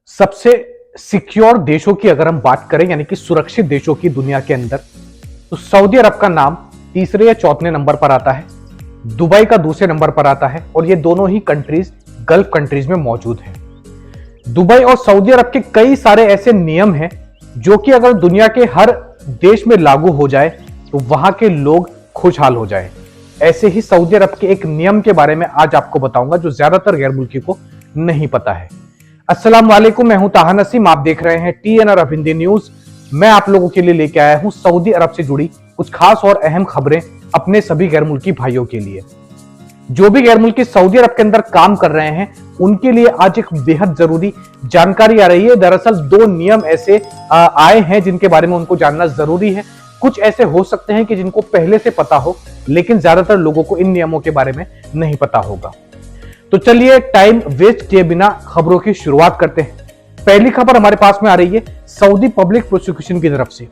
सबसे सिक्योर देशों की अगर हम बात करें, यानी कि सुरक्षित देशों की दुनिया के अंदर, तो सऊदी अरब का नाम तीसरे या चौथे नंबर पर आता है, दुबई का दूसरे नंबर पर आता है, और ये दोनों ही कंट्रीज गल्फ कंट्रीज में मौजूद हैं। दुबई और सऊदी अरब के कई सारे ऐसे नियम हैं जो कि अगर दुनिया के हर देश में लागू हो जाए तो वहां के लोग खुशहाल हो जाए। ऐसे ही सऊदी अरब के एक नियम के बारे में आज आपको बताऊंगा जो ज्यादातर गैर मुल्की को नहीं पता है। अस्सलाम वालेकुम, मैं हूं ताहा नसीम, आप देख रहे हैं TN अरब हिंदी न्यूज। मैं आप लोगों के लिए लेके आया हूं सऊदी अरब से जुड़ी कुछ खास और अहम खबरें अपने सभी गैर मुल्की भाइयों के लिए। जो भी गैर मुल्की सऊदी अरब के अंदर काम कर रहे हैं उनके लिए आज एक बेहद जरूरी जानकारी आ रही है। दरअसल दो नियम ऐसे आए हैं जिनके बारे में उनको जानना जरूरी है। कुछ ऐसे हो सकते हैं कि जिनको पहले से पता हो, लेकिन ज्यादातर लोगों को इन नियमों के बारे में नहीं पता होगा। तो चलिए टाइम वेस्ट किए बिना खबरों की शुरुआत करते हैं। पहली खबर हमारे पास में आ रही है सऊदी पब्लिक प्रोसिक्यूशन की तरफ से।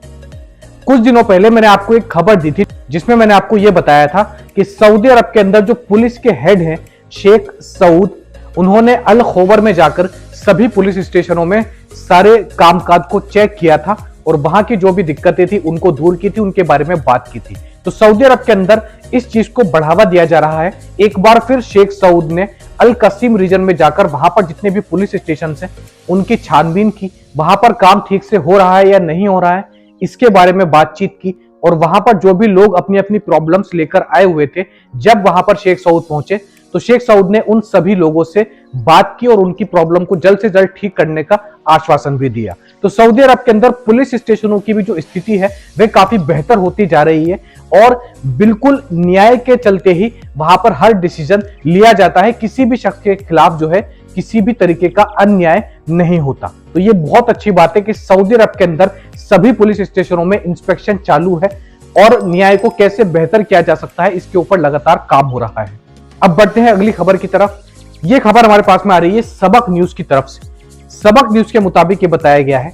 कुछ दिनों पहले मैंने आपको एक खबर दी थी जिसमें मैंने आपको यह बताया था कि सऊदी अरब के अंदर जो पुलिस के हेड हैं शेख सऊद, उन्होंने अल खोबर में जाकर सभी पुलिस स्टेशनों में सारे कामकाज को चेक किया था और वहां की जो भी दिक्कतें थी उनको दूर की थी, उनके बारे में बात की थी। तो सऊदी अरब के अंदर इस चीज को बढ़ावा दिया जा रहा है। एक बार फिर शेख सऊद ने अल कसीम रीजन में जाकर वहां पर जितने भी पुलिस स्टेशन हैं उनकी छानबीन की, वहां पर काम ठीक से हो रहा है या नहीं हो रहा है इसके बारे में बातचीत की, और वहां पर जो भी लोग अपनी अपनी प्रॉब्लम्स लेकर आए हुए थे, जब वहां पर शेख सऊद पहुंचे तो शेख सऊद ने उन सभी लोगों से बात की और उनकी प्रॉब्लम को जल्द से जल्द ठीक करने का आश्वासन भी दिया। तो सऊदी अरब के अंदर पुलिस स्टेशनों की भी जो स्थिति है वह काफी बेहतर होती जा रही है और बिल्कुल न्याय के चलते ही वहां पर हर डिसीजन लिया जाता है। किसी भी शख्स के खिलाफ जो है किसी भी तरीके का अन्याय नहीं होता। तो ये बहुत अच्छी बात है कि सऊदी अरब के अंदर सभी पुलिस स्टेशनों में इंस्पेक्शन चालू है और न्याय को कैसे बेहतर किया जा सकता है इसके ऊपर लगातार काम हो रहा है। अब बढ़ते हैं अगली खबर की तरफ। यह खबर हमारे पास में आ रही है सबक न्यूज की तरफ से। सबक न्यूज के मुताबिक ये बताया गया है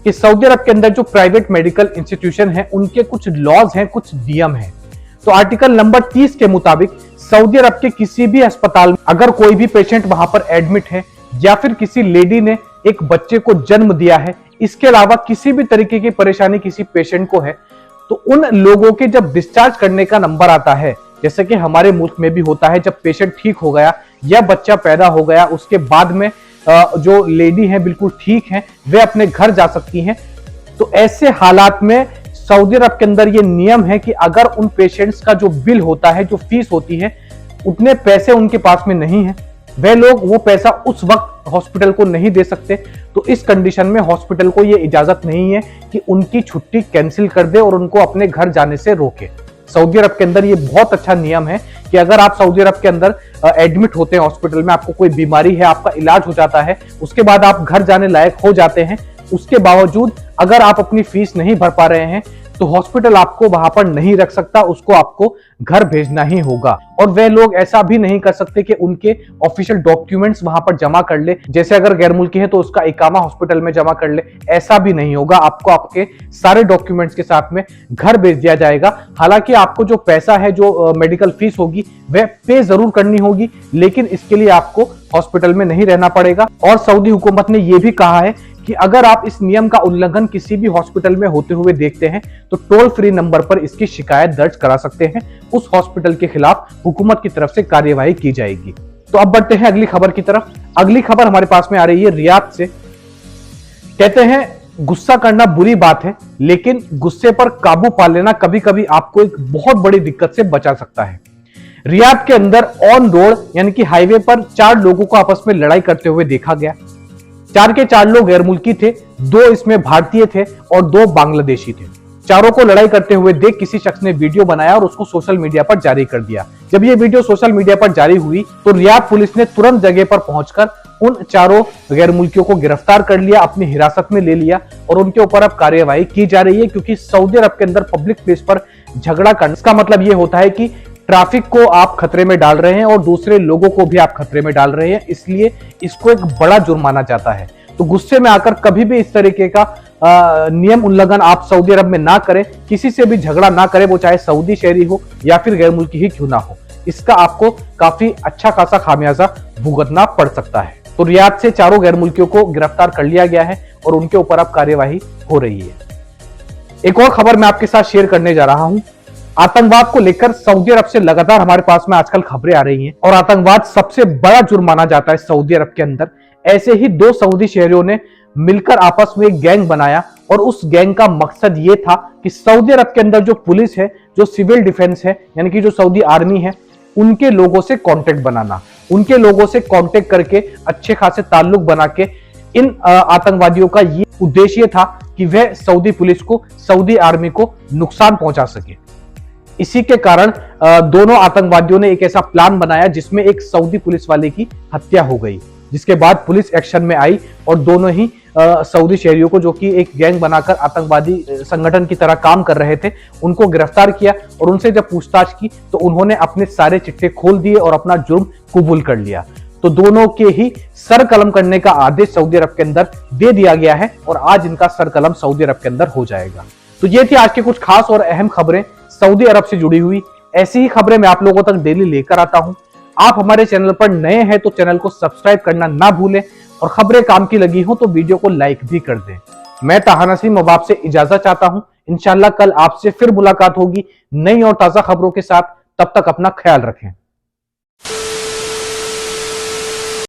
कि सऊदी अरब के अंदर जो प्राइवेट मेडिकल इंस्टीट्यूशन है उनके कुछ लॉज हैं, कुछ नियम हैं। तो आर्टिकल नंबर 30 के मुताबिक सऊदी अरब के किसी भी अस्पताल में अगर कोई भी पेशेंट वहां पर एडमिट है या फिर किसी लेडी ने एक बच्चे को जन्म दिया है, इसके अलावा किसी भी तरीके की परेशानी किसी पेशेंट को है, तो उन लोगों के जब डिस्चार्ज करने का नंबर आता है, जैसे कि हमारे मुल्क में भी होता है, जब पेशेंट ठीक हो गया या बच्चा पैदा हो गया उसके बाद में जो लेडी है बिल्कुल ठीक है, वे अपने घर जा सकती हैं। तो ऐसे हालात में सऊदी अरब के अंदर ये नियम है कि अगर उन पेशेंट्स का जो बिल होता है, जो फीस होती है, उतने पैसे उनके पास में नहीं है, वह लोग वो पैसा उस वक्त हॉस्पिटल को नहीं दे सकते, तो इस कंडीशन में हॉस्पिटल को ये इजाजत नहीं है कि उनकी छुट्टी कैंसिल कर दे और उनको अपने घर जाने से रोके। सऊदी अरब के अंदर ये बहुत अच्छा नियम है कि अगर आप सऊदी अरब के अंदर एडमिट होते हैं हॉस्पिटल में, आपको कोई बीमारी है, आपका इलाज हो जाता है, उसके बाद आप घर जाने लायक हो जाते हैं, उसके बावजूद अगर आप अपनी फीस नहीं भर पा रहे हैं तो हॉस्पिटल आपको वहां पर नहीं रख सकता, उसको आपको घर भेजना ही होगा। और वे लोग ऐसा भी नहीं कर सकते कि उनके ऑफिशियल डॉक्यूमेंट्स वहां पर जमा कर ले, जैसे अगर गैर मुल्की है तो उसका इकामा हॉस्पिटल में जमा कर ले, ऐसा भी नहीं होगा। आपको आपके सारे डॉक्यूमेंट्स के साथ में घर भेज दिया जाएगा। हालांकि आपको जो पैसा है, जो मेडिकल फीस होगी, वह पे जरूर करनी होगी, लेकिन इसके लिए आपको हॉस्पिटल में नहीं रहना पड़ेगा। और सऊदी हुकूमत ने यह भी कहा है कि अगर आप इस नियम का उल्लंघन किसी भी हॉस्पिटल में होते हुए देखते हैं तो टोल फ्री नंबर पर इसकी शिकायत दर्ज करा सकते हैं। उस हॉस्पिटल के खिलाफ हुकूमत की तरफ से कार्यवाही की जाएगी। तो अब बढ़ते हैं अगली खबर की तरफ। अगली खबर हमारे पास में आ रही है रियाद से। कहते हैं गुस्सा करना बुरी बात है, लेकिन गुस्से पर काबू पा लेना कभी कभी आपको एक बहुत बड़ी दिक्कत से बचा सकता है। रियाद के अंदर ऑन रोड यानी कि हाईवे पर 4 लोगों को आपस में लड़ाई करते हुए देखा गया। 4 के 4 लोग गैर मुल्की थे, 2 इसमें भारतीय थे और 2 बांग्लादेशी थे। चारों को लड़ाई करते हुए देख किसी शख्स ने वीडियो बनाया और उसको सोशल मीडिया पर जारी कर दिया। जब ये वीडियो सोशल मीडिया पर जारी हुई तो रियाद पुलिस ने तुरंत जगह पर पहुंचकर उन चारों गैर मुल्कियों को गिरफ्तार कर लिया, अपनी हिरासत में ले लिया और उनके ऊपर अब कार्यवाही की जा रही है। क्योंकि सऊदी अरब के अंदर पब्लिक प्लेस पर झगड़ा करने का मतलब यह होता है कि ट्रैफिक को आप खतरे में डाल रहे हैं और दूसरे लोगों को भी आप खतरे में डाल रहे हैं, इसलिए इसको एक बड़ा जुर्म माना जाता है। तो गुस्से में आकर कभी भी इस तरीके का नियम उल्लंघन आप सऊदी अरब में ना करें, किसी से भी झगड़ा ना करें, वो चाहे सऊदी शहरी हो या फिर गैर मुल्की ही क्यों ना हो। इसका आपको काफी अच्छा खासा खामियाजा भुगतना पड़ सकता है। तो रियाद से चारों गैर मुल्कियों को गिरफ्तार कर लिया गया है और उनके ऊपर अब कार्यवाही हो रही है। एक और खबर मैं आपके साथ शेयर करने जा रहा हूं। आतंकवाद को लेकर सऊदी अरब से लगातार हमारे पास में आजकल खबरें आ रही हैं और आतंकवाद सबसे बड़ा जुर्म माना जाता है सऊदी अरब के अंदर। ऐसे ही दो सऊदी शहरियों ने मिलकर आपस में एक गैंग बनाया और उस गैंग का मकसद यह था कि सऊदी अरब के अंदर जो पुलिस है, जो सिविल डिफेंस है, यानी कि जो सऊदी आर्मी है, उनके लोगों से कांटेक्ट बनाना, उनके लोगों से कांटेक्ट करके अच्छे खासे ताल्लुक बना के इन आतंकवादियों का ये उद्देश्य था कि वह सऊदी पुलिस को, सऊदी आर्मी को नुकसान पहुंचा सके। इसी के कारण दोनों आतंकवादियों ने एक ऐसा प्लान बनाया जिसमें एक सऊदी पुलिस वाले की हत्या हो गई, जिसके बाद पुलिस एक्शन में आई और दोनों ही सऊदी शहरियों को, जो कि एक गैंग बनाकर आतंकवादी संगठन की तरह काम कर रहे थे, उनको गिरफ्तार किया और उनसे जब पूछताछ की तो उन्होंने अपने सारे चिट्ठे खोल दिए और अपना जुर्म कबूल कर लिया। तो दोनों के ही सर कलम करने का आदेश सऊदी अरब के अंदर दे दिया गया है और आज इनका सर कलम सऊदी अरब के अंदर हो जाएगा। तो ये थी आज की कुछ खास और अहम खबरें सऊदी अरब से जुड़ी हुई। ऐसी ही खबरें मैं आप लोगों तक डेली लेकर आता हूं। आप हमारे चैनल पर नए हैं तो चैनल को सब्सक्राइब करना ना भूलें और खबरें काम की लगी हो तो वीडियो को लाइक भी कर दें। मैं ताहा नसीम अब आपसे इजाजत चाहता हूं। इंशाल्लाह कल आपसे फिर मुलाकात होगी नई और ताजा खबरों के साथ। तब तक अपना ख्याल रखें।